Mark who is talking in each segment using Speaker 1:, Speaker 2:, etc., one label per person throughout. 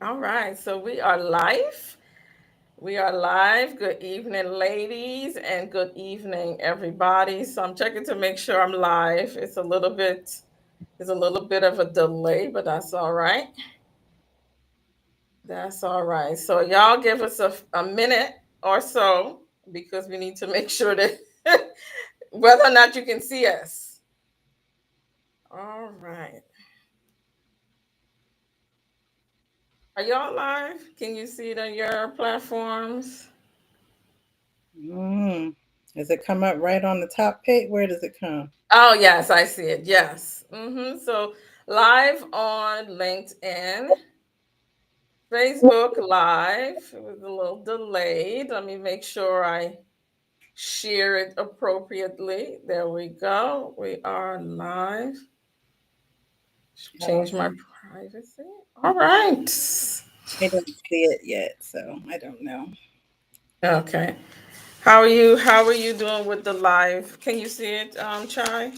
Speaker 1: All right, so we are live. We are live. Good evening, ladies, and good evening, everybody. So I'm checking to make sure I'm live. There's a little bit of a delay, but that's all right. That's all right. So y'all give us a minute or so because we need to make sure that whether or not you can see us. All right. Are y'all live? Can you see it on your platforms?
Speaker 2: Mm. Does it come up right on the top page? Where does it come?
Speaker 1: Oh, yes, I see it. Yes. So live on LinkedIn, Facebook Live. It was a little delayed. Let me make sure I share it appropriately. There we go. We are live. Change my privacy. All right.
Speaker 2: I don't see it yet, so I don't know.
Speaker 1: Okay. How are you? How are you doing with the live? Can you see it, Chai?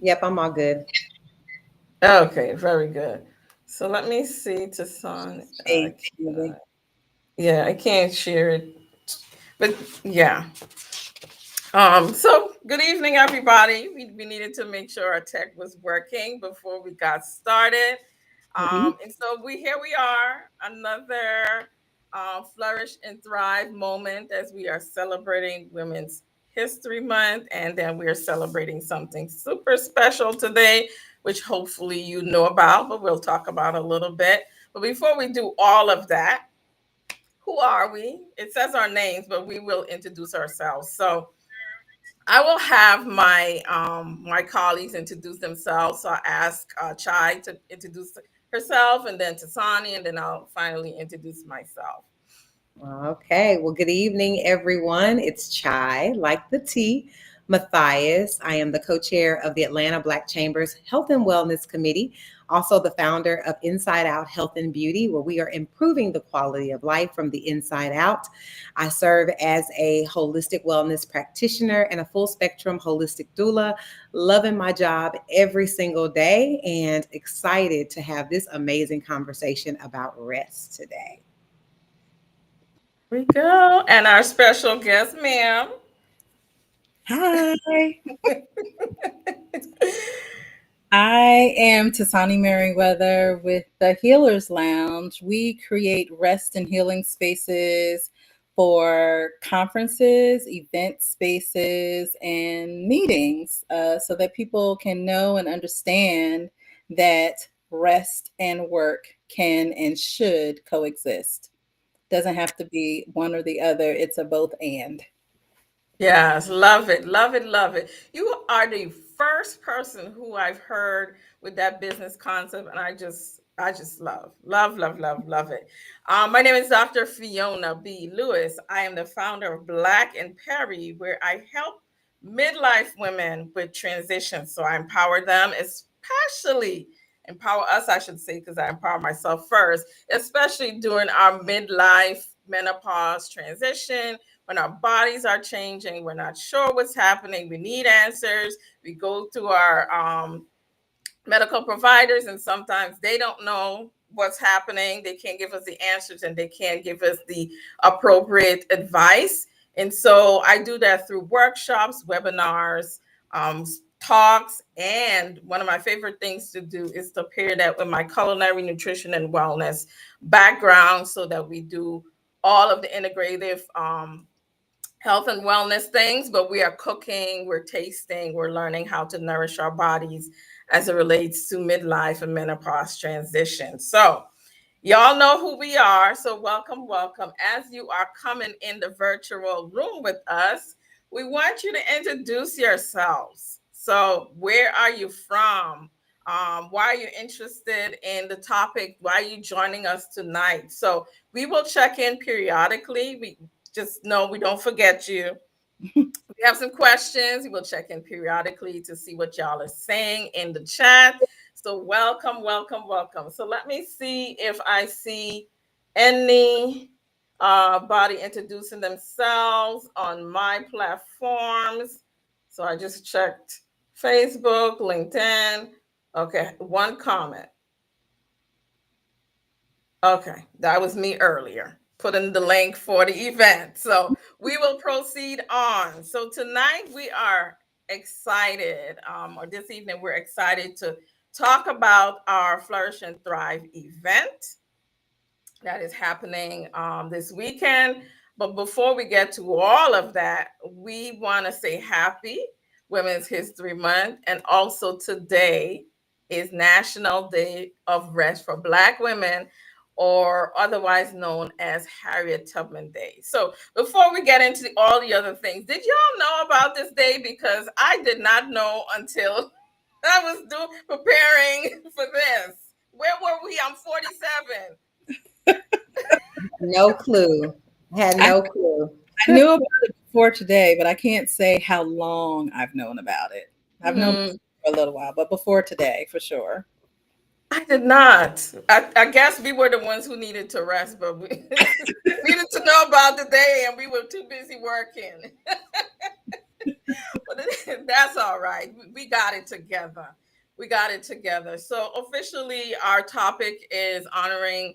Speaker 3: Yep, I'm all good.
Speaker 1: Okay, very good. So let me see to son.
Speaker 2: Page, maybe.
Speaker 1: Yeah, I can't share it, but yeah. So good evening, everybody. We needed to make sure our tech was working before we got started.
Speaker 2: Mhm.
Speaker 1: And so here we are, another Flourish and Thrive moment as we are celebrating Women's History Month, and then we are celebrating something super special today, which hopefully you know about, but we'll talk about a little bit. But before we do all of that, who are we? It says our names, but we will introduce ourselves. So I will have my colleagues introduce themselves. So I ask Chai to introduce herself, and then to Tsani, and then I'll finally introduce myself.
Speaker 3: Okay, well, good evening, everyone. It's Chai, like the tea, Matthias. I am the co chair of the Atlanta Black Chamber's Health and Wellness Committee, also the founder of Inside Out Health and Beauty, where we are improving the quality of life from the inside out. I serve as a holistic wellness practitioner and a full spectrum holistic doula, loving my job every single day and excited to have this amazing conversation about rest today.
Speaker 1: Here we go, and our special guest, ma'am.
Speaker 2: Hi, I am Tsani Merriweather with the Healers Lounge. We create rest and healing spaces for conferences, event spaces, and meetings so that people can know and understand that rest and work can and should coexist. Doesn't have to be one or the other, it's a both and.
Speaker 1: Yes, love it, love it, love it. You are the first person who I've heard with that business concept, and I just love it. My name is Dr. Fiona B. Lewis. I am the founder of Black and Perry, where I help midlife women with transition. So I empower them, especially empower us, I should say, because I empower myself first, especially during our midlife menopause transition when our bodies are changing, we're not sure what's happening, we need answers. We go to our medical providers, and sometimes they don't know what's happening. They can't give us the answers and they can't give us the appropriate advice. And so I do that through workshops, webinars, talks, and one of my favorite things to do is to pair that with my culinary nutrition and wellness background so that we do all of the integrative health and wellness things, but we are cooking, we're tasting, we're learning how to nourish our bodies as it relates to midlife and menopause transition. So, y'all know who we are. So, welcome, welcome. As you are coming in the virtual room with us, we want you to introduce yourselves. So, where are you from? Why are you interested in the topic? Why are you joining us tonight? So, we will check in periodically. We just know we don't forget you. We have some questions. We will check in periodically to see what y'all are saying in the chat. So, welcome, welcome, welcome. So, let me see if I see any body introducing themselves on my platforms. So, I just checked Facebook, LinkedIn. Okay, one comment. Okay, that was me earlier, putting the link for the event. So we will proceed on. So tonight we are excited, or this evening we're excited to talk about our Flourish and Thrive event that is happening this weekend. But before we get to all of that, we want to say happy Women's History Month. And also today is National Day of Rest for Black women, or otherwise known as Harriet Tubman Day. So before we get into all the other things, did y'all know about this day? Because I did not know until I was preparing for this. Where were we? I'm 47.
Speaker 3: No clue. Had
Speaker 2: I,
Speaker 3: no clue.
Speaker 2: I knew about it before today, but I can't say how long I've known about it. I've known
Speaker 1: Hmm.
Speaker 2: for a little while, but before today, for sure.
Speaker 1: I did not. I guess we were the ones who needed to rest, but we needed to know about the day, and we were too busy working. But that's all right. We got it together. We got it together. So officially, our topic is honoring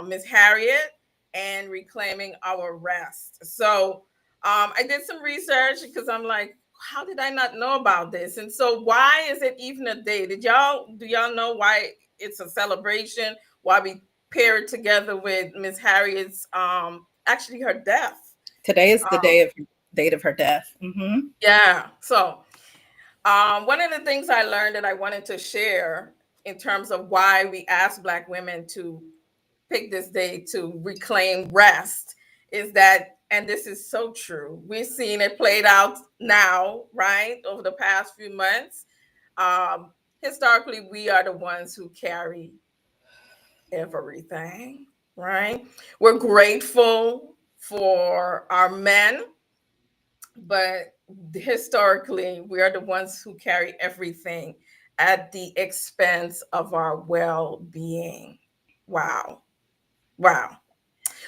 Speaker 1: Miss Harriet and reclaiming our rest. So I did some research because I'm like, how did I not know about this? And so, why is it even a day? Do y'all know why it's a celebration? Why we pair it together with Miss Harriet's actually her death?
Speaker 2: Today is the
Speaker 1: Um,
Speaker 2: date of her death. Hmm.
Speaker 1: yeah. So one of the things I learned that I wanted to share in terms of why we ask Black women to pick this day to reclaim rest is that, and this is so true, we've seen it played out now, right, over the past few months. Um, Historically, we are the ones who carry everything, right? We're grateful for our men, but historically, we are the ones who carry everything at the expense of our well being. Wow. Wow.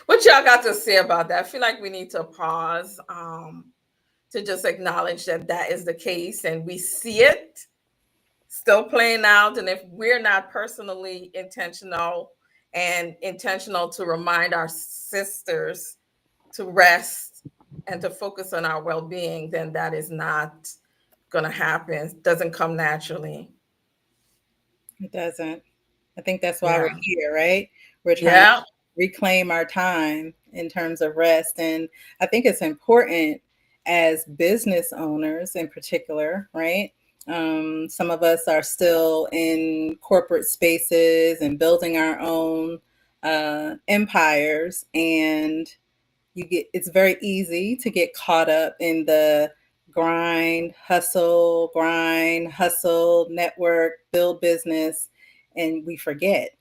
Speaker 1: What y'all got to say about that? I feel like we need to pause to just acknowledge that that is the case and we see it still playing out. And if we're not personally intentional to remind our sisters to rest and to focus on our well-being, then that is not going to happen. It doesn't come naturally.
Speaker 2: It doesn't. I think that's why we're
Speaker 1: Yeah.
Speaker 2: here, right? We're trying to
Speaker 1: Yeah.
Speaker 2: reclaim our time in terms of rest. And I think it's important as business owners in particular, right? Some of us are still in corporate spaces and building our own empires. And it's very easy to get caught up in the grind, hustle, network, build business, and we forget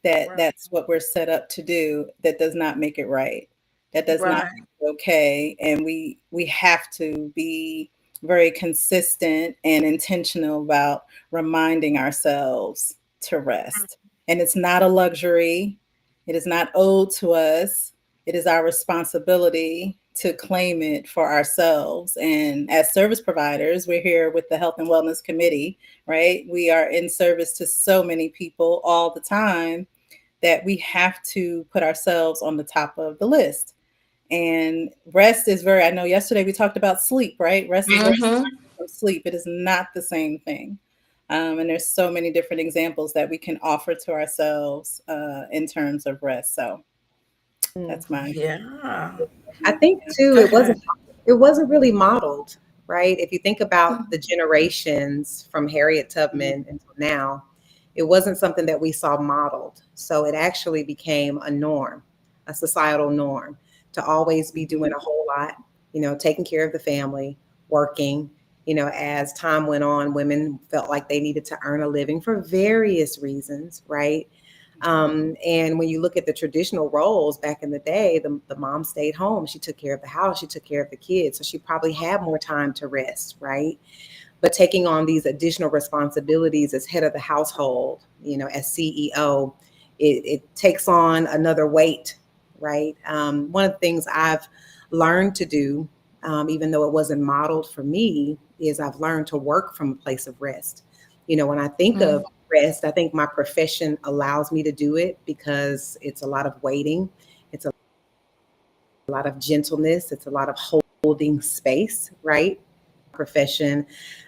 Speaker 2: that
Speaker 1: Right.
Speaker 2: that's what we're set up to do. That does not make it right. That does not
Speaker 1: Right.
Speaker 2: make it okay. And we have to be very consistent and intentional about reminding ourselves to rest. And it's not a luxury. It is not owed to us. It is our responsibility to claim it for ourselves. And as service providers, we're here with the Health and Wellness Committee, right? We are in service to so many people all the time that we have to put ourselves on the top of the list. And rest is I know yesterday we talked about sleep, right? Rest is very
Speaker 1: Mm-hmm.
Speaker 2: different from sleep. It is not the same thing. And there's so many different examples that we can offer to ourselves in terms of rest. So
Speaker 3: Mm.
Speaker 2: that's my
Speaker 1: Yeah.
Speaker 3: I think too,
Speaker 1: Go ahead.
Speaker 3: it wasn't really modeled, right? If you think about the generations from Harriet Tubman until now, it wasn't something that we saw modeled. So it actually became a norm, a societal norm to always be doing a whole lot, taking care of the family, working. As time went on, women felt like they needed to earn a living for various reasons, right? And when you look at the traditional roles back in the day, the mom stayed home. She took care of the house. She took care of the kids. So she probably had more time to rest, right? But taking on these additional responsibilities as head of the household, as CEO, it takes on another weight, right? One of the things I've learned to do, even though it wasn't modeled for me, is I've learned to work from a place of rest. When I think
Speaker 1: Mm.
Speaker 3: of rest, I think my profession allows me to do it because it's a lot of waiting, it's a lot of gentleness, it's a lot of holding space, right? Profession,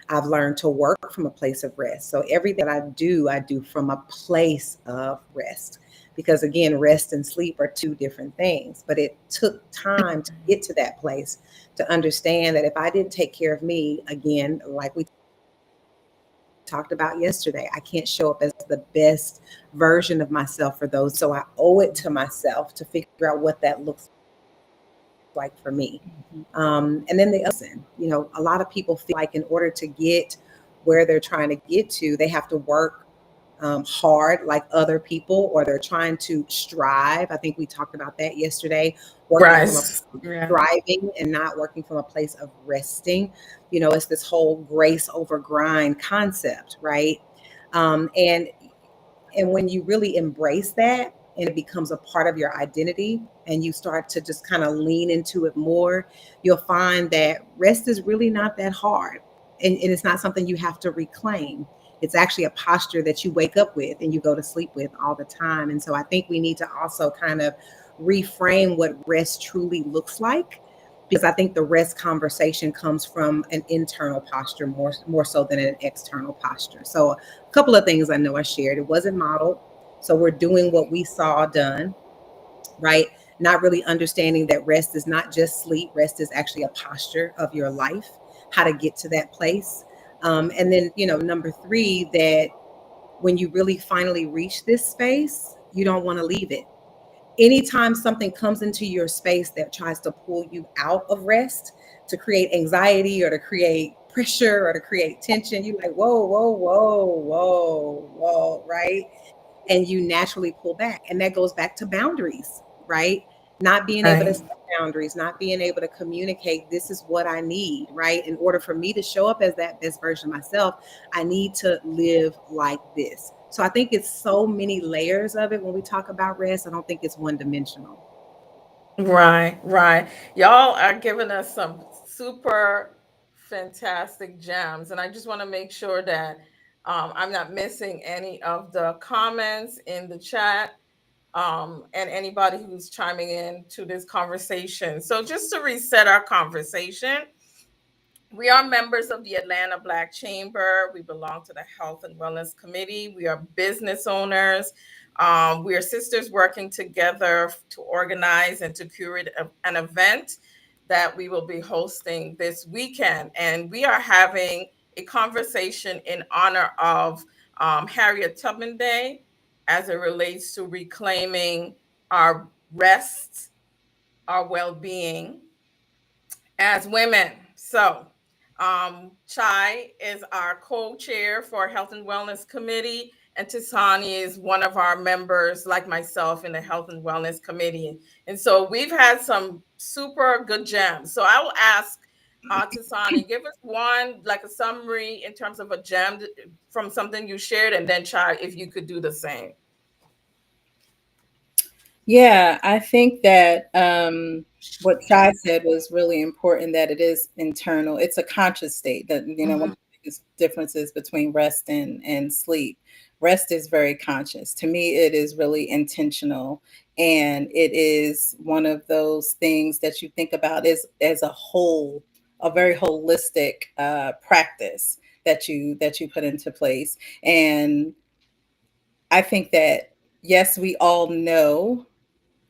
Speaker 3: I've learned to work from a place of rest. So everything that I do from a place of rest. Because again, rest and sleep are two different things. But it took time to get to that place to understand that if I didn't take care of me, again, like we talked about yesterday, I can't show up as the best version of myself for those. So I owe it to myself to figure out what that looks like for me. And then a lot of people feel like in order to get where they're trying to get to, they have to work hard like other people, or they're trying to strive. I think we talked about that yesterday, working from a
Speaker 1: Right. Yeah.
Speaker 3: thriving and not working from a place of resting. It's this whole grace over grind concept, right? And when you really embrace that and it becomes a part of your identity and you start to just kind of lean into it more, you'll find that rest is really not that hard. And it's not something you have to reclaim. It's actually a posture that you wake up with and you go to sleep with all the time. And so I think we need to also kind of reframe what rest truly looks like, because I think the rest conversation comes from an internal posture more so than an external posture. So a couple of things I know I shared. It wasn't modeled. So we're doing what we saw done, right? Not really understanding that rest is not just sleep. Rest is actually a posture of your life, how to get to that place. And then, number three, that when you really finally reach this space, you don't want to leave it. Anytime something comes into your space that tries to pull you out of rest to create anxiety or to create pressure or to create tension, you're like, whoa, whoa, whoa, whoa, whoa, right? And you naturally pull back. And that goes back to boundaries, right? Not being able to
Speaker 1: Right.
Speaker 3: set boundaries, not being able to communicate, this is what I need, right? In order for me to show up as that best version of myself, I need to live like this. So I think it's so many layers of it when we talk about rest. I don't think it's one dimensional.
Speaker 1: Right, right. Y'all are giving us some super fantastic gems. And I just want to make sure that I'm not missing any of the comments in the chat, and anybody who's chiming in to this conversation. So, just to reset our conversation, we are members of the Atlanta Black Chamber. We belong to the Health and Wellness Committee. We are business owners. We are sisters working together to organize and to curate an event that we will be hosting this weekend. And we are having a conversation in honor of Harriet Tubman Day as it relates to reclaiming our rest, our well being as women. So, Chai is our co-chair for Health and Wellness Committee, and Tsani is one of our members, like myself, in the Health and Wellness Committee. And so we've had some super good gems. So I will ask Tsani, give us one, like a summary in terms of a gem from something you shared, and then Chai, if you could do the same.
Speaker 2: Yeah, I think that what Chai said was really important, that it is internal. It's a conscious state that, one
Speaker 1: Mhm.
Speaker 2: of the biggest differences between rest and sleep. Rest is very conscious. To me, it is really intentional. And it is one of those things that you think about as a whole, a very holistic practice that you put into place. And I think that, yes, we all know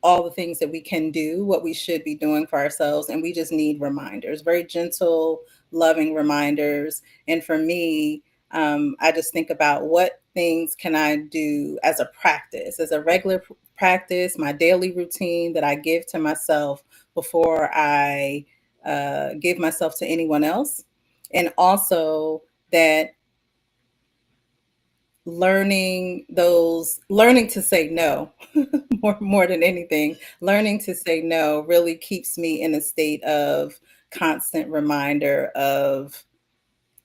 Speaker 2: all the things that we can do, what we should be doing for ourselves. And we just need reminders, very gentle, loving reminders. And for me, I just think about what things can I do as a practice, as a regular practice, my daily routine that I give to myself before I give myself to anyone else. And also that learning to say no more than anything, learning to say no really keeps me in a state of constant reminder of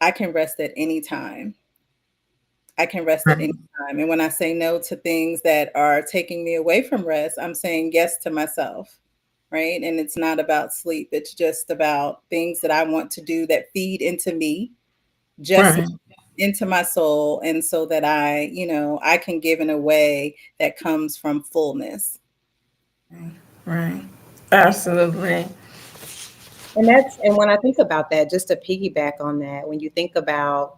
Speaker 2: I can rest at any time. I can rest at any time. And when I say no to things that are taking me away from rest, I'm saying yes to myself. right? And it's not about sleep. It's just about things that I want to do that feed into me, just
Speaker 1: Right.
Speaker 2: into my soul, and so that I can give in a way that comes from fullness.
Speaker 1: Right. Absolutely.
Speaker 3: And when I think about that, just to piggyback on that, when you think about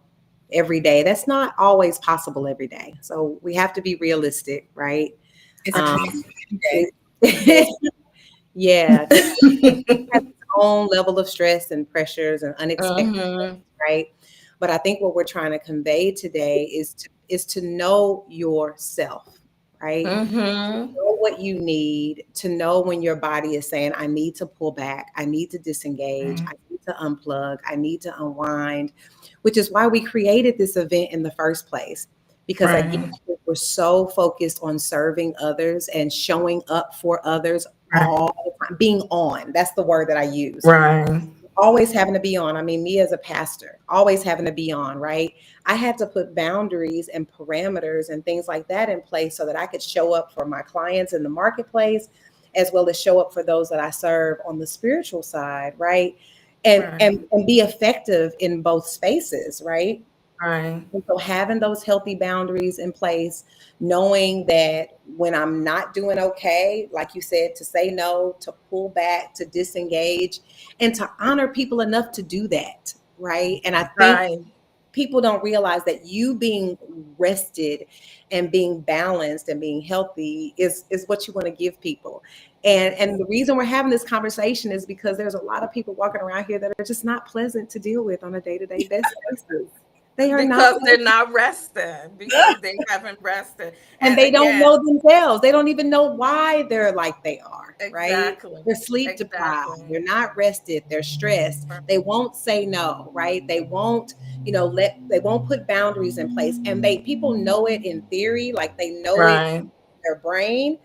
Speaker 3: every day, that's not always possible every day. So we have to be realistic, right?
Speaker 2: It's a
Speaker 3: Um,
Speaker 2: transformation day. Today's
Speaker 3: it- yeah, because has its own level of stress and pressures and unexpected,
Speaker 1: Mm-hmm.
Speaker 3: right? But I think what we're trying to convey today is to know yourself, right?
Speaker 1: Mm-hmm.
Speaker 3: Know what you need, to know when your body is saying, I need to pull back, I need to disengage, I need to unplug, I need to unwind, which is why we created this event in the first place. Because again,
Speaker 1: Right.
Speaker 3: we're so focused on serving others and showing up for others
Speaker 1: Right.
Speaker 3: all the time, being on. That's the word that I use,
Speaker 1: Right.
Speaker 3: always having to be on. I mean, me as a pastor, always having to be on, right? I had to put boundaries and parameters and things like that in place so that I could show up for my clients in the marketplace, as well as show up for those that I serve on the spiritual side, right? And be effective in both spaces, right?
Speaker 1: Right.
Speaker 3: And so having those healthy boundaries in place, knowing that when I'm not doing okay, like you said, to say no, to pull back, to disengage, and to honor people enough to do that, right? And I think
Speaker 1: Right.
Speaker 3: people don't realize that you being rested and being balanced and being healthy is what you want to give people. And the reason we're having this conversation is because there's a lot of people walking around here that are just not pleasant to deal with on a day-to-day basis. They are not.
Speaker 1: Because they're not rested, because they haven't rested.
Speaker 3: And
Speaker 1: And
Speaker 3: they don't
Speaker 1: again,
Speaker 3: know themselves. They don't even know why they're like they are, right?
Speaker 1: exactly.
Speaker 3: They're sleep deprived.
Speaker 1: Exactly.
Speaker 3: They're not rested. They're stressed. They won't say no, right? They won't, they won't put boundaries in place. And people know it in theory, like they know it
Speaker 1: Right.
Speaker 3: in their brain,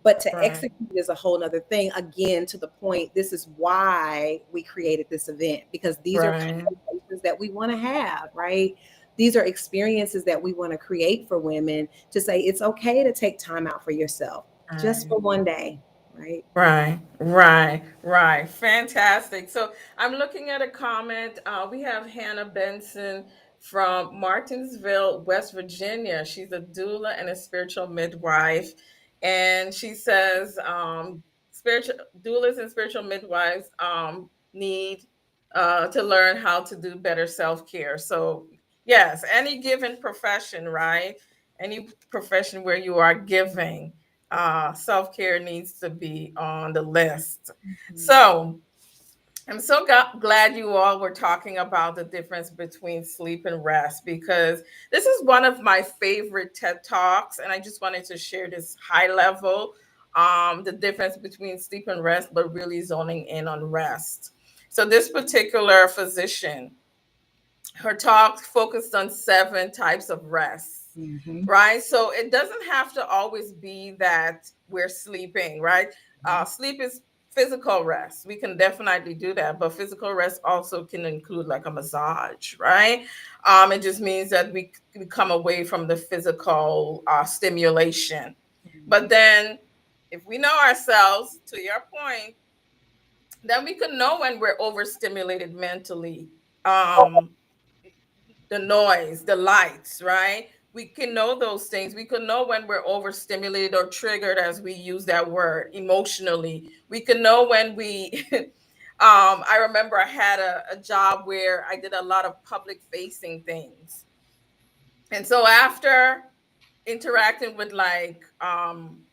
Speaker 3: but to
Speaker 1: Right.
Speaker 3: execute is a whole nother thing. Again, to the point, this is why we created this event, because these are
Speaker 1: Right.
Speaker 3: conversations that we want to have, right? These are experiences that we want to create for women, to say it's okay to take time out for yourself just
Speaker 1: Right.
Speaker 3: for one day, right?
Speaker 1: Right, right, right. Fantastic. So I'm looking at a comment. We have Hannah Benson from Martinsville, West Virginia. She's a doula and a spiritual midwife. And she says spiritual doulas and spiritual midwives need to learn how to do better self-care. So yes, any given profession, right? Any profession where you are giving, self care needs to be on the list. So I'm so glad you all were talking about the difference between sleep and rest, because this is one of my favorite TED Talks. And I just wanted to share this high level, the difference between sleep and rest, but really zoning in on rest. So, this particular physician, her talk focused on 7 types of rest,
Speaker 3: Mm-hmm.
Speaker 1: right? So it doesn't have to always be that we're sleeping, right? Sleep is physical rest. We can definitely do that, but physical rest also can include like a massage, right? It just means that we come away from the physical stimulation. But then, if we know ourselves, to your point, then we can know when we're overstimulated mentally. Um, the noise, the lights, right? We can know those things. We can know when we're overstimulated or triggered, as we use that word, emotionally. We can know when we I remember I had a job where I did a lot of public facing things. And so after interacting with like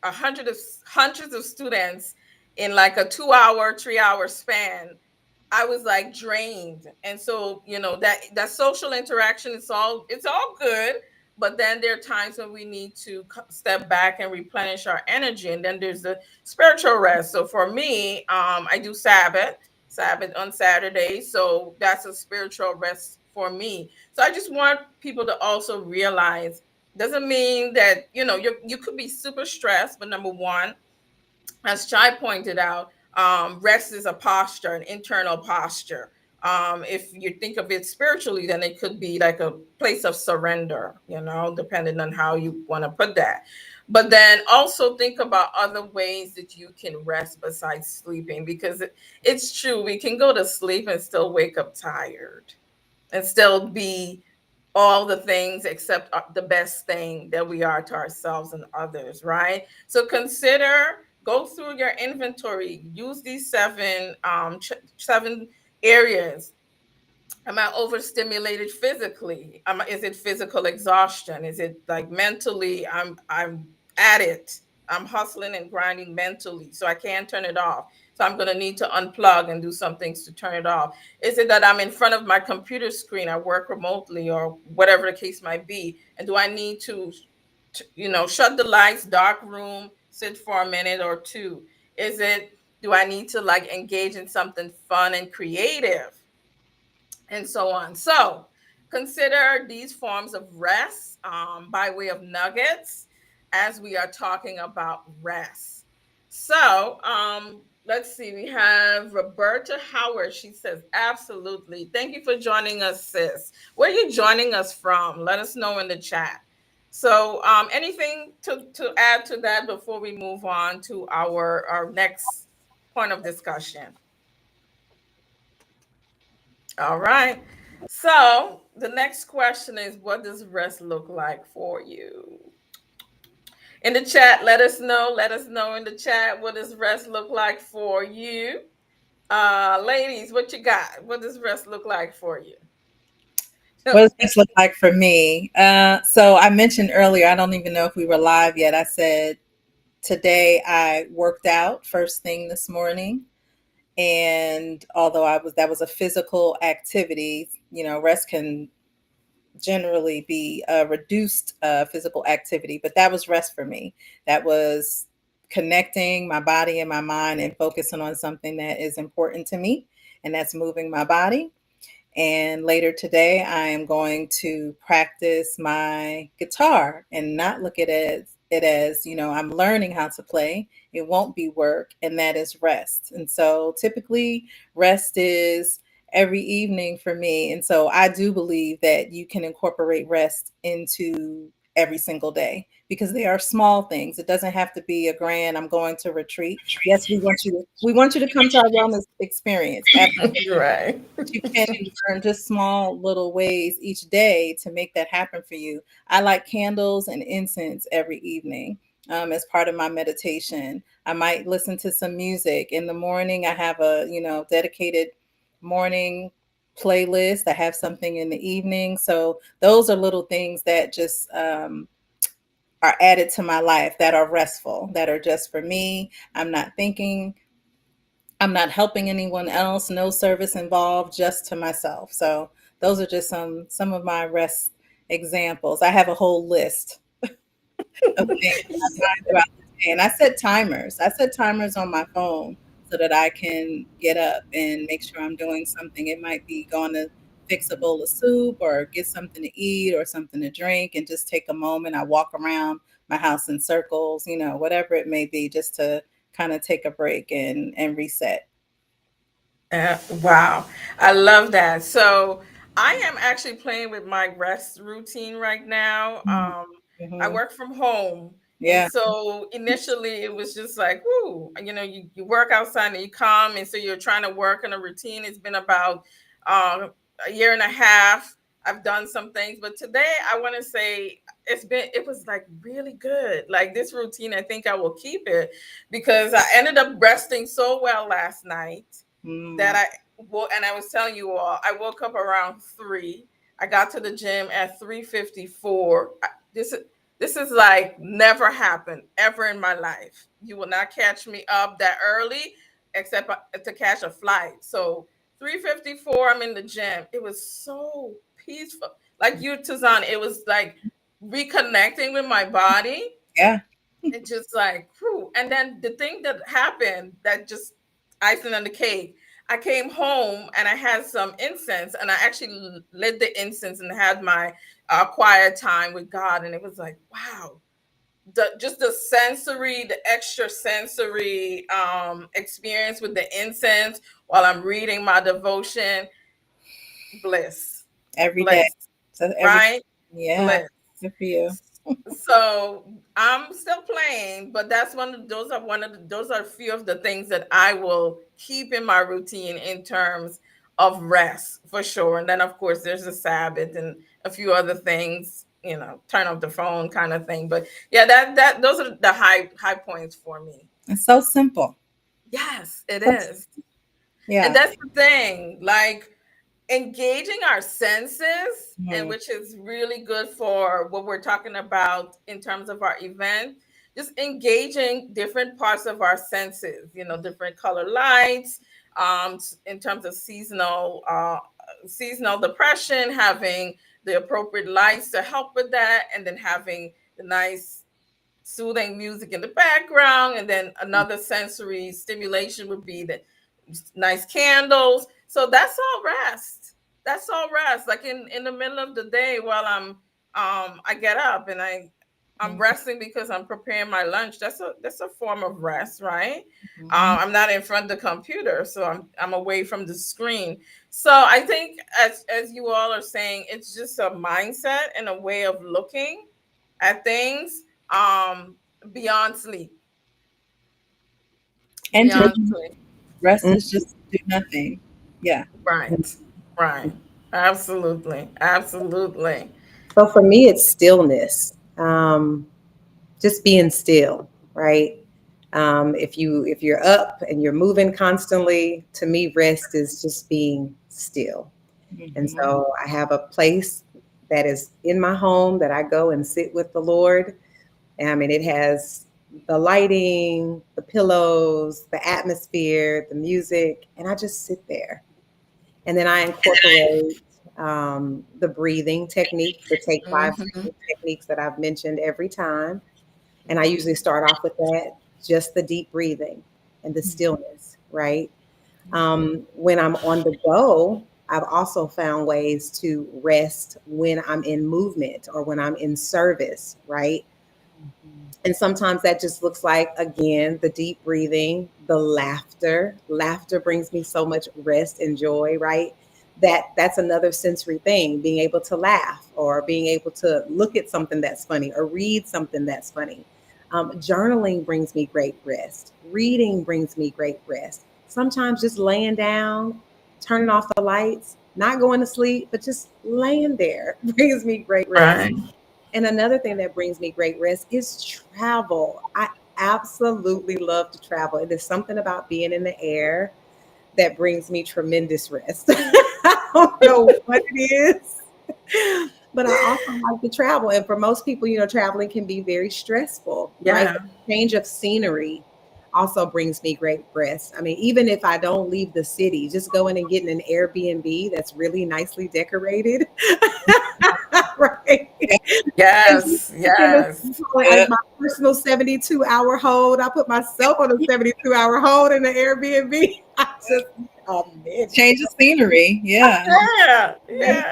Speaker 1: hundreds of students in like a 2 hour, 3 hour span, I was like drained. And so, that social interaction, it's all good, but then there are times when we need to step back and replenish our energy. And then there's the spiritual rest. So for me, I do Sabbath on Saturdays. So that's a spiritual rest for me. So I just want people to also realize, doesn't mean that, you could be super stressed, but number one, as Chai pointed out, rest is a posture, an internal posture. If you think of it spiritually, then it could be like a place of surrender, depending on how you want to put that. But then also think about other ways that you can rest besides sleeping, because it's true, we can go to sleep and still wake up tired and still be all the things except the best thing that we are to ourselves and others, right? So consider, go through your inventory, use these seven areas. Am I overstimulated physically? Is it physical exhaustion? Is it like mentally? I'm at it. I'm hustling and grinding mentally, so I can't turn it off. So I'm gonna need to unplug and do some things to turn it off. Is it that I'm in front of my computer screen? I work remotely or whatever the case might be, and do I need to shut the lights, dark room, sit for a minute or two? Is it, do I need to like engage in something fun and creative? And so on. So consider these forms of rest by way of nuggets as we are talking about rest. So let's see, we have Roberta Howard. She says, absolutely. Thank you for joining us, sis. Where are you joining us from? Let us know in the chat. So anything to add to that before we move on to our next point of discussion? All right. So the next question is, what does rest look like for you? In the chat, let us know. Let us know in the chat, what does rest look like for you? Ladies, what you got? What does rest look like for you?
Speaker 2: What does this look like for me? So I mentioned earlier, I don't even know if we were live yet. I said today I worked out first thing this morning. And although that was a physical activity, rest can generally be a reduced physical activity, but that was rest for me. That was connecting my body and my mind and focusing on something that is important to me, and that's moving my body. And later today, I am going to practice my guitar and not look at it as, I'm learning how to play. It won't be work, and that is rest. And so typically, rest is every evening for me. And so I do believe that you can incorporate rest into every single day because they are small things. It doesn't have to be a grand, I'm going to retreat. Yes, we want you to come to our wellness experience.
Speaker 1: Right.
Speaker 2: But you can learn just small little ways each day to make that happen for you. I like candles and incense every evening as part of my meditation. I might listen to some music in the morning. I have a dedicated morning playlist. I have something in the evening. So those are little things that just are added to my life that are restful, that are just for me. I'm not helping anyone else, no service involved, just to myself. So those are just some of my rest examples. I have a whole list of things that I find throughout the day. And I set timers. I set timers on my phone so that I can get up and make sure I'm doing something. It might be going to fix a bowl of soup or get something to eat or something to drink and just take a moment. I walk around my house in circles, whatever it may be, just to kind of take a break and reset.
Speaker 1: Wow, I love that. So I am actually playing with my rest routine right now. I
Speaker 2: Mm-hmm.
Speaker 1: work from home, and
Speaker 2: Yeah.
Speaker 1: so initially it was just like, whoo, you work outside and you come, and so you're trying to work in a routine. It's been about um, a year and a half. I've done some things, but today I want to say it was like really good. Like this routine, I think I will keep it because I ended up resting so well last night that
Speaker 2: Mm.
Speaker 1: and I was telling you all, I woke up around 3. I got to the gym at 3:54. This is like never happened ever in my life. You will not catch me up that early except to catch a flight. So 3:54, I'm in the gym. It was so peaceful. Like you, Tazan, it was like reconnecting with my body.
Speaker 2: Yeah.
Speaker 1: It just like, whew. And then the thing that happened that just icing on the cake, I came home and I had some incense and I actually lit the incense and had my quiet time with God. And it was like, wow, just the sensory, the extra sensory experience with the incense while I'm reading my devotion, bliss,
Speaker 2: Every day.
Speaker 1: bliss,
Speaker 2: So every
Speaker 1: right?
Speaker 2: Yeah.
Speaker 1: Bliss.
Speaker 2: Good for you.
Speaker 1: So I'm still playing, but that's one of those are one of the, those are a few of the things that I will keep in my routine in terms of rest for sure. And then of course there's the Sabbath and a few other things, you know, turn off the phone kind of thing. But yeah, that those are the high points for me.
Speaker 2: It's so simple.
Speaker 1: Yes, it
Speaker 2: So,
Speaker 1: is. And
Speaker 2: yeah.
Speaker 1: that's the thing. Like engaging our senses, and
Speaker 2: Mhm.
Speaker 1: which is really good for what we're talking about in terms of our event, just engaging different parts of our senses, you know, different color lights, in terms of seasonal depression, having the appropriate lights to help with that, and then having the nice soothing music in the background, and then another sensory stimulation would be the nice candles. So that's all rest. That's all rest. Like in the middle of the day while I get up and I'm
Speaker 2: Mhm.
Speaker 1: resting because I'm preparing my lunch. That's a form of rest, right?
Speaker 2: Mhm.
Speaker 1: I'm not in front of the computer, so I'm away from the screen. So I think as you all are saying, it's just a mindset and a way of looking at things, um beyond sleep.
Speaker 2: And just
Speaker 1: Beyond sleep.
Speaker 2: rest is
Speaker 3: Mhm.
Speaker 2: just do nothing. Yeah.
Speaker 1: Right. Right. Absolutely. Absolutely.
Speaker 3: So for me, it's stillness. Just being still, right? If you're up and you're moving constantly, to me, rest is just being still. And
Speaker 2: Mhm.
Speaker 3: so I have a place that is in my home that I go and sit with the Lord. And I mean, it has the lighting, the pillows, the atmosphere, the music, and I just sit there. And then I incorporate the breathing technique, the take five
Speaker 1: Hmm.
Speaker 3: breathing techniques that I've mentioned every time. And I usually start off with that, just the deep breathing and the stillness, right? When I'm on the go, I've also found ways to rest when I'm in movement or when I'm in service, right? And sometimes that just looks like, again, the deep breathing, the laughter. Laughter brings me so much rest and joy, right? That's another sensory thing, being able to laugh or being able to look at something that's funny or read something that's funny. Journaling brings me great rest. Reading brings me great rest. Sometimes just laying down, turning off the lights, not going to sleep, but just laying there brings me great rest.
Speaker 1: Right.
Speaker 3: And another thing that brings me great rest is travel. I absolutely love to travel. It is something about being in the air that brings me tremendous rest. I don't know what it is, but I also like to travel. And for most people, traveling can be very stressful, right?
Speaker 1: Yeah.
Speaker 3: But the change of scenery also brings me great rest. I mean, even if I don't leave the city, just going and getting an Airbnb that's really nicely decorated, right? And just
Speaker 1: Yes.
Speaker 3: taking this
Speaker 1: Yes.
Speaker 3: as
Speaker 2: Yeah.
Speaker 3: my personal 72-hour hold. I put myself on a 72-hour hold in the Airbnb. I just need a minute.
Speaker 2: Change of scenery. Yeah.
Speaker 1: Yeah.
Speaker 3: Right?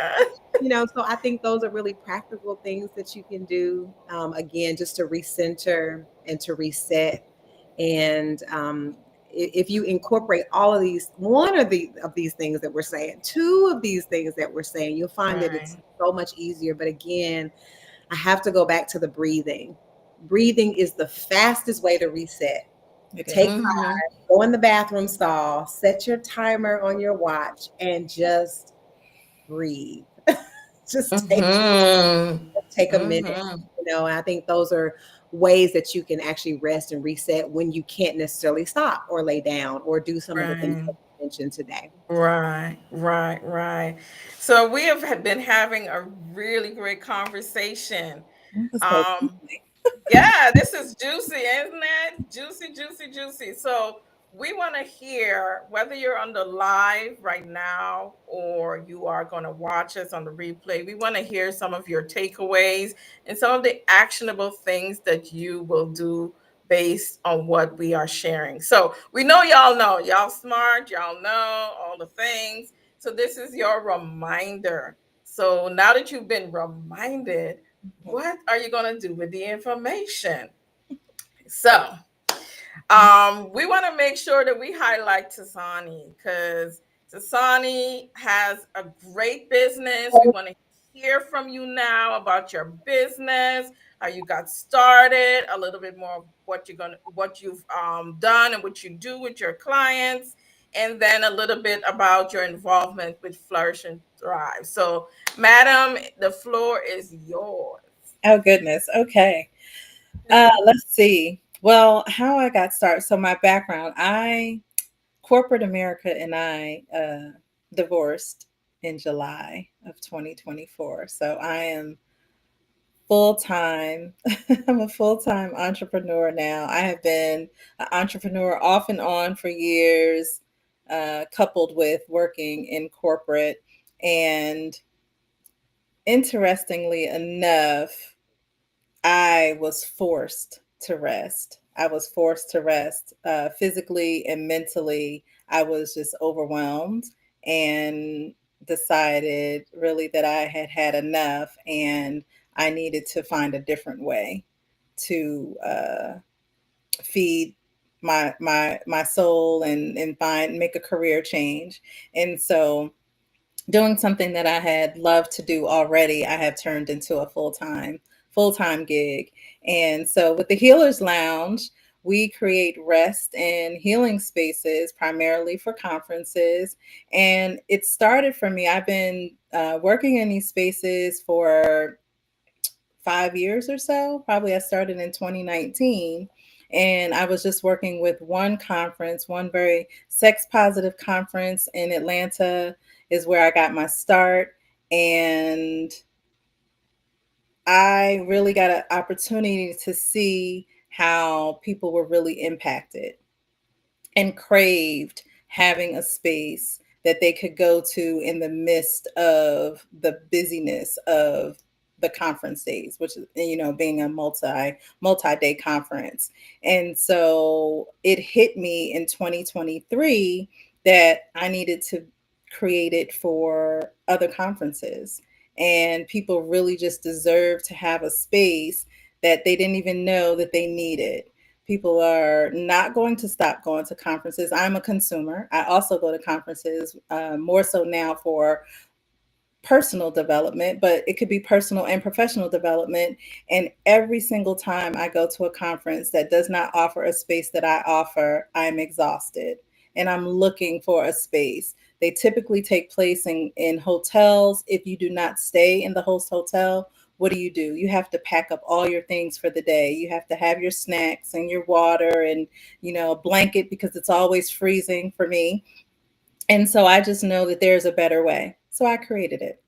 Speaker 1: Yeah.
Speaker 3: So I think those are really practical things that you can do, again, just to recenter and to reset. And if you incorporate all of these, one of these things that we're saying, two of these things that we're saying, you'll find that it's
Speaker 1: Right.
Speaker 3: so much easier. But again, I have to go back to the breathing. Breathing is the fastest way to reset.
Speaker 2: It
Speaker 3: Take
Speaker 2: is.
Speaker 1: Hmm.
Speaker 3: 5, go in the bathroom stall, set your timer on your watch, and just breathe. Just
Speaker 1: Hmm.
Speaker 3: take a minute.
Speaker 1: Hmm.
Speaker 3: And I think those are ways that you can actually rest and reset when you can't necessarily stop or lay down or do some of the things
Speaker 1: Right.
Speaker 3: that you mentioned today.
Speaker 1: Right, right, right. So we have been having a really great conversation.
Speaker 2: It was so
Speaker 1: Um,
Speaker 2: lovely.
Speaker 1: Yeah, this is juicy, isn't it? Juicy, juicy, juicy. So we want to hear whether you're on the live right now or you are going to watch us on the replay. We want to hear some of your takeaways and some of the actionable things that you will do based on what we are sharing. So we know, y'all smart, y'all know all the things. So this is your reminder. So now that you've been reminded, what are you going to do with the information? So, we want to make sure that we highlight Tsani because Tsani has a great business. We want to hear from you now about your business, how you got started, a little bit more of what you've done and what you do with your clients, and then a little bit about your involvement with Flourish and Thrive. So, Madam, the floor is yours.
Speaker 2: Oh, goodness. Okay. Let's see. Well, how I got started. So, my background, corporate America and I divorced in July of 2024. So, I am full time. I'm a full time entrepreneur now. I have been an entrepreneur off and on for years, coupled with working in corporate. And interestingly enough, I was forced to rest. I was forced to rest physically and mentally. I was just overwhelmed and decided really that I had had enough and I needed to find a different way to feed my soul and find make a career change. And so doing something that I had loved to do already, I have turned into a full time gig. And so with the Healers Lounge, we create rest and healing spaces primarily for conferences. And it started for me. I've been working in these spaces for 5 years or so. Probably I started in 2019. And I was just working with one conference, one very sex positive conference in Atlanta, is where I got my start. And I really got an opportunity to see how people were really impacted and craved having a space that they could go to in the midst of the busyness of the conference days, which is, being a multi-day conference. And so it hit me in 2023 that I needed to create it for other conferences, and people really just deserve to have a space that they didn't even know that they needed. People are not going to stop going to conferences. I'm a consumer. I also go to conferences, more so now for personal development, but it could be personal and professional development. And every single time I go to a conference that does not offer a space that I offer, I'm exhausted and I'm looking for a space. They typically take place in hotels. If you do not stay in the host hotel, what do? You have to pack up all your things for the day. You have to have your snacks and your water and, a blanket because it's always freezing for me. And so I just know that there's a better way. So I created it.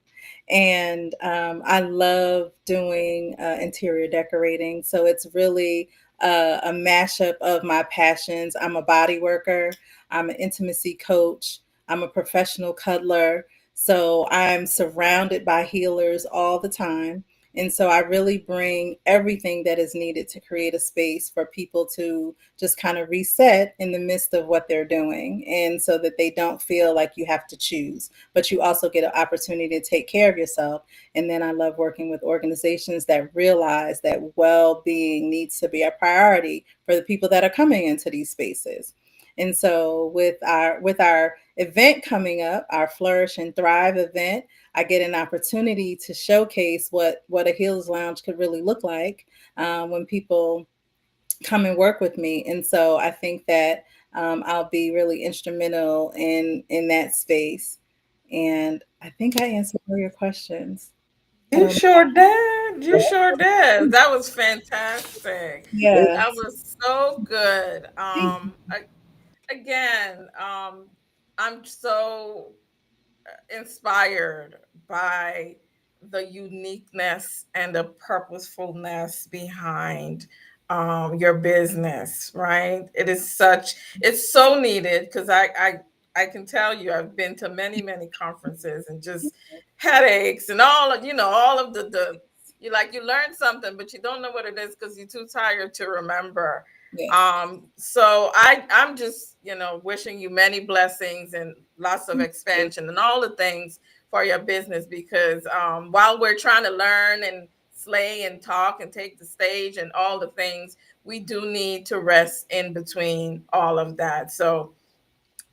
Speaker 2: And I love doing interior decorating. So it's really a mashup of my passions. I'm a body worker, I'm an intimacy coach, I'm a professional cuddler. So I'm surrounded by healers all the time. And so I really bring everything that is needed to create a space for people to just kind of reset in the midst of what they're doing. And so that they don't feel like you have to choose, but you also get an opportunity to take care of yourself. And then I love working with organizations that realize that well-being needs to be a priority for the people that are coming into these spaces. And so with our event coming up, our Flourish and Thrive event, I get an opportunity to showcase what a Healers Lounge could really look like when people come and work with me. And so I think that I'll be really instrumental in that space. And I think I answered all your questions. I
Speaker 1: You
Speaker 2: don't
Speaker 1: sure did. You sure did.
Speaker 2: know.
Speaker 1: That was fantastic.
Speaker 2: Yeah.
Speaker 1: That was so good.
Speaker 2: Thank
Speaker 1: Again, I'm so inspired by the uniqueness and the purposefulness behind your business, right? It's so needed because I can tell you I've been to many conferences and just headaches and all of the you learn something but you don't know what it is because you're too tired to remember.
Speaker 2: Yes.
Speaker 1: So I'm just, wishing you many blessings and lots of expansion and all the things for your business because while we're trying to learn and slay and talk and take the stage and all the things, we do need to rest in between all of that. So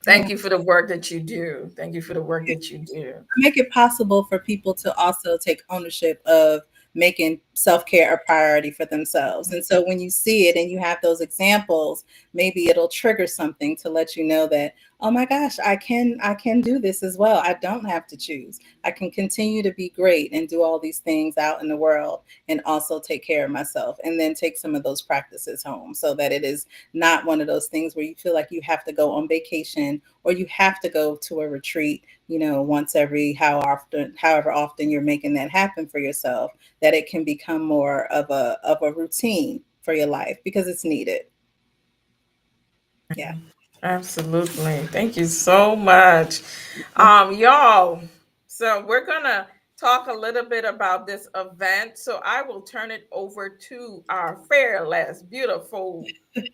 Speaker 1: Thank you for the work that you do. Thank you for the work that you do.
Speaker 2: Make it possible for people to also take ownership of making self-care a priority for themselves. And so when you see it and you have those examples, maybe it'll trigger something to let you know that, oh my gosh, I can do this as well. I don't have to choose. I can continue to be great and do all these things out in the world and also take care of myself, and then take some of those practices home, so that it is not one of those things where you feel like you have to go on vacation or you have to go to a retreat, once every however often you're making that happen for yourself, that it can become more of a routine for your life because it's needed. Yeah.
Speaker 1: Absolutely. Thank you so much. Y'all, so we're gonna talk a little bit about this event. So I will turn it over to our fearless, beautiful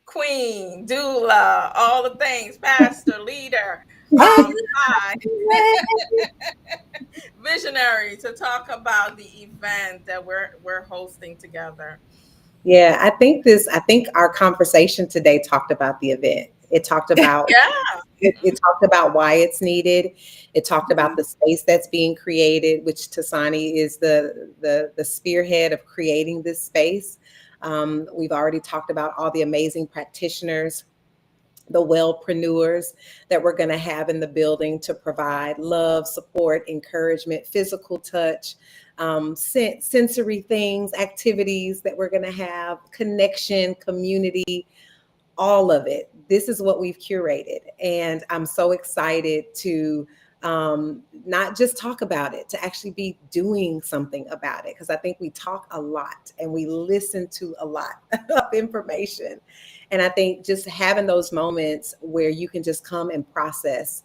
Speaker 1: queen, doula, all the things, pastor, leader, hi, visionary, to talk about the event that we're hosting together.
Speaker 3: Yeah, I think our conversation today talked about the event. It talked about
Speaker 1: Yeah.
Speaker 3: it talked about why it's needed. It talked about the space that's being created, which Tsani is the spearhead of creating this space. We've already talked about all the amazing practitioners, the wellpreneurs that we're going to have in the building to provide love, support, encouragement, physical touch, sensory things, activities that we're going to have, connection, community, all of it. This is what we've curated. And I'm so excited to not just talk about it, to actually be doing something about it. Because I think we talk a lot and we listen to a lot of information. And I think just having those moments where you can just come and process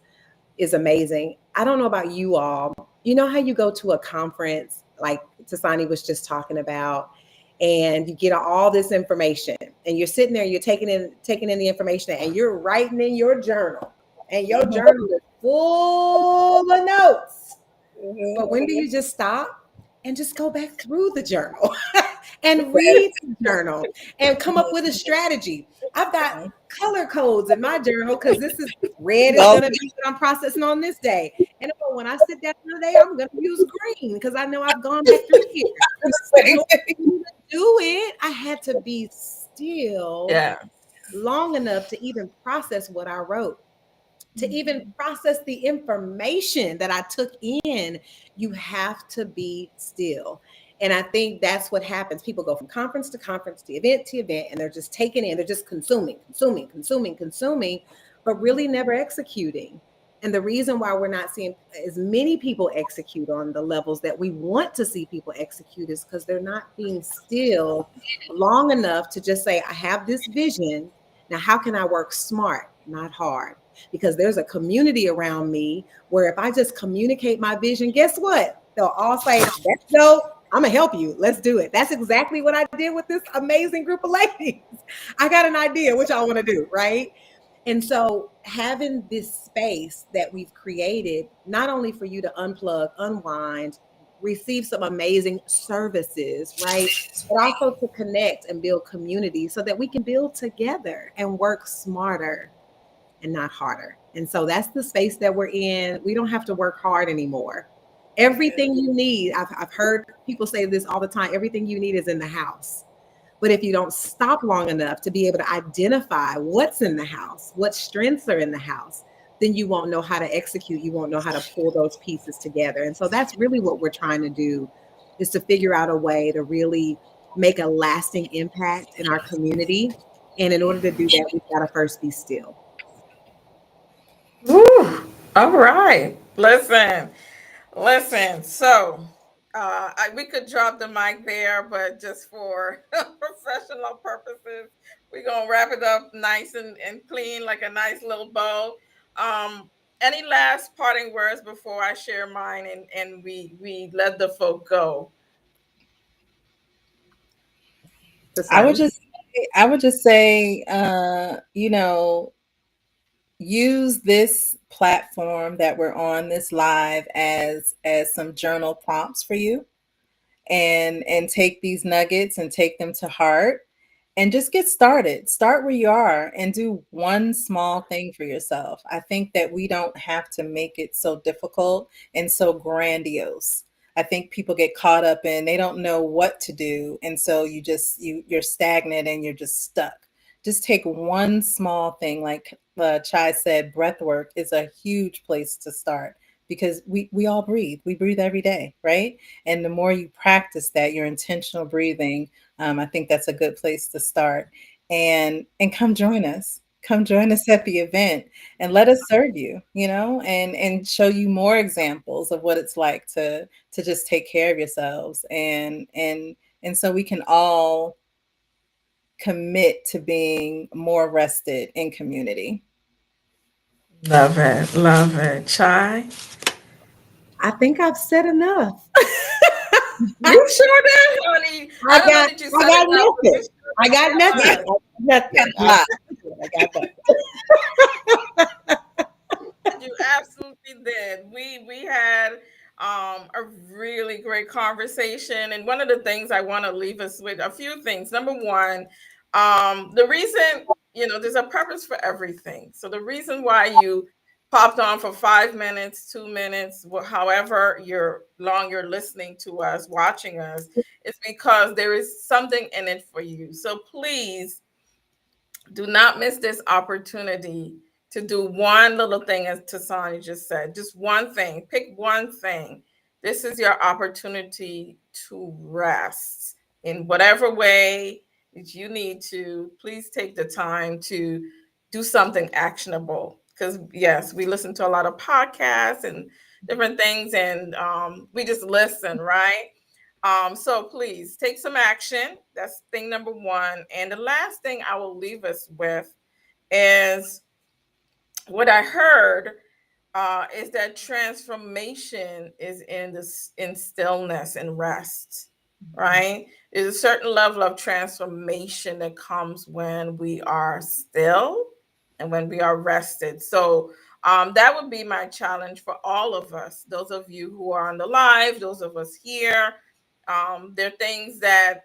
Speaker 3: is amazing. I don't know about you all. You know how you go to a conference like Tsani was just talking about, and you get all this information, and you're sitting there, you're taking in the information, and you're writing in your journal, and your journal is full of notes. But when do you just stop and just go back through the journal and read the journal and come up with a strategy? I've got color codes in my journal because this is red is going to be what I'm processing on this day. And when I sit down today, I'm going to use green because I know I've gone back through here. But in order to do it, I had to be still long enough to even process what I wrote. To even process the information that I took in, you have to be still. And I think that's what happens. People go from conference to conference, to event, and they're just taking in, they're just consuming, but really never executing. And the reason why we're not seeing as many people execute on the levels that we want to see people execute is because they're not being still long enough to just say, I have this vision. Now, how can I work smart, not hard? Because there's a community around me where if I just communicate my vision, guess what? They'll all say, that's dope. I'm gonna help you. Let's do it. That's exactly what I did with this amazing group of ladies. I got an idea what y'all want to do, right? And so having this space that we've created, not only for you to unplug, unwind, receive some amazing services, right? But also to connect and build community so that we can build together and work smarter and not harder. And so that's the space that we're in. We don't have to work hard anymore. Everything you need, I've heard people say this all the time, everything you need is in the house. But if you don't stop long enough to be able to identify what's in the house, what strengths are in the house, then you won't know how to execute. You won't know how to pull those pieces together. And so that's really what we're trying to do, is to figure out a way to really make a lasting impact in our community. And in order to do that, we've got to first be still.
Speaker 1: Woo. All right. Listen. So, we could drop the mic there, but just for professional purposes, we're gonna wrap it up nice and clean, like a nice little bow. Any last parting words before I share mine and we let the folk go?
Speaker 2: I would
Speaker 3: Society.
Speaker 2: just I would just say, use this platform that we're on, this live, as some journal prompts for you, and take these nuggets and take them to heart, and just get started. Start where you are and do one small thing for yourself. I think that we don't have to make it so difficult and so grandiose. I think people get caught up in they don't know what to do, and so you're stagnant and you're just stuck. Just take one small thing, like Chai said. Breath work is a huge place to start because we all breathe. We breathe every day, right? And the more you practice that, your intentional breathing, I think that's a good place to start. And come join us. Come join us at the event and let us serve you, and show you more examples of what it's like to just take care of yourselves, and so we can all commit to being more rested in community.
Speaker 1: Love it. Love it. Chai?
Speaker 3: I think I've said enough.
Speaker 1: You sure did, honey. I don't know that you
Speaker 3: I
Speaker 1: said
Speaker 3: got
Speaker 1: enough, but you
Speaker 3: nothing. I got
Speaker 1: sure
Speaker 3: nothing. I
Speaker 1: did.
Speaker 3: got nothing. I got nothing.
Speaker 1: You absolutely did. We had a really great conversation, and one of the things I want to leave us with a few things. Number one, the reason, there's a purpose for everything. So the reason why you popped on for 5 minutes, 2 minutes, however long you're listening to us, watching us, is because there is something in it for you. So please do not miss this opportunity to do one little thing, as Tsani just said. Just one thing. Pick one thing. This is your opportunity to rest in whatever way that you need to. Please take the time to do something actionable. Because, yes, we listen to a lot of podcasts and different things, and we just listen, right? So please take some action. That's thing number one. And the last thing I will leave us with is what I heard is that transformation is in stillness and rest, right? There's a certain level of transformation that comes when we are still and when we are rested. So that would be my challenge for all of us. Those of you who are on the live, those of us here, there are things that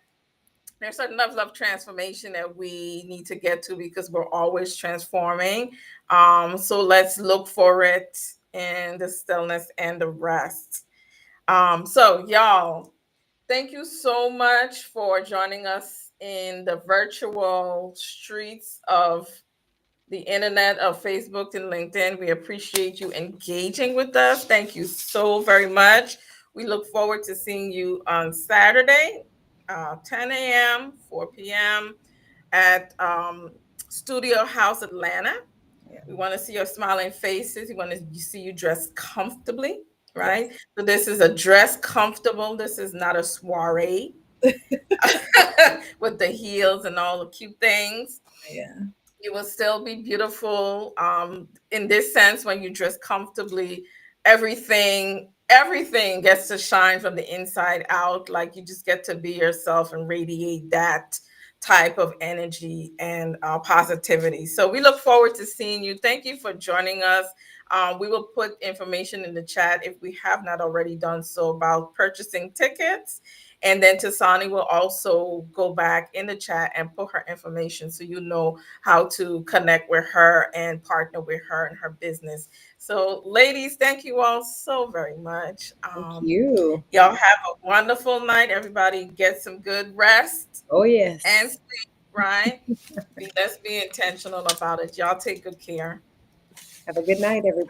Speaker 1: there's certain levels of transformation that we need to get to because we're always transforming. So let's look for it in the stillness and the rest. So y'all, thank you so much for joining us in the virtual streets of the internet of Facebook and LinkedIn. We appreciate you engaging with us. Thank you so very much. We look forward to seeing you on Saturday, 10 a.m., 4 p.m. at Studio House Atlanta.
Speaker 3: Yeah.
Speaker 1: We want to see your smiling faces. We want to see you dressed comfortably,
Speaker 3: Yes.
Speaker 1: right? So this is a dress comfortable. This is not a soiree with the heels and all the cute things.
Speaker 2: Yeah.
Speaker 1: You will still be beautiful in this sense. When you dress comfortably, everything gets to shine from the inside out. Like you just get to be yourself and radiate that type of energy and positivity. So we look forward to seeing you. Thank you for joining us. We will put information in the chat if we have not already done so about purchasing tickets. And then Tasani will also go back in the chat and put her information so you know how to connect with her and partner with her in her business. So, ladies, thank you all so very much.
Speaker 3: Thank you.
Speaker 1: Y'all have a wonderful night. Everybody get some good rest
Speaker 3: Oh,
Speaker 1: and
Speaker 3: yes.
Speaker 1: sleep, right? Let's be intentional about it. Y'all take good care.
Speaker 3: Have a good night, everybody.